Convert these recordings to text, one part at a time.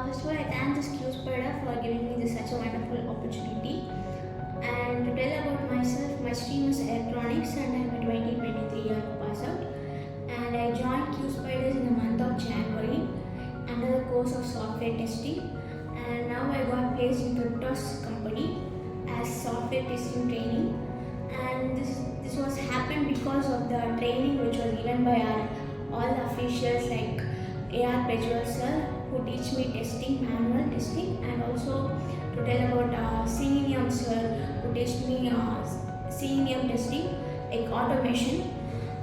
First of all, I thank this QSpider for giving me such a wonderful opportunity. And to tell about myself, my stream is electronics and I am a 2023 year pass out. And I joined QSpiders in the month of January under the course of software testing. And now I got placed in Cryptos company as software testing training. And this was happened because of the training which was given by all the officials like AR Pejwal sir, who teach me testing, manual testing, and also to tell about Selenium sir, who teach me Selenium testing, like automation.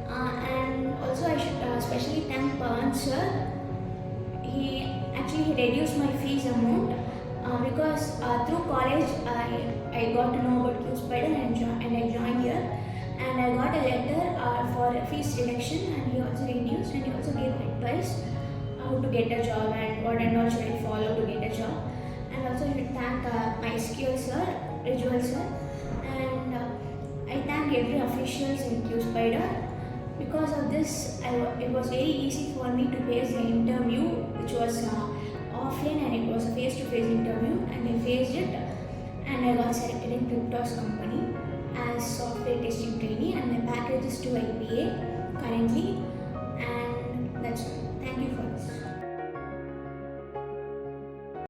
And also I should especially thank Pawan sir. He reduced my fees amount because through college I got to know about QSpider and I joined here. And I got a letter for fees reduction, and he also reduced, and he also gave advice how to get a job and what and all should I follow to get a job. And also I should thank my SQL sir, Rijwal sir, and I thank every officials in QSpider. Because of this, it was very easy for me to face the interview, which was offline, and it was a face-to-face interview, and I faced it, and I got selected in Cryptos company as software testing trainee, and my package is 2 LPA currently.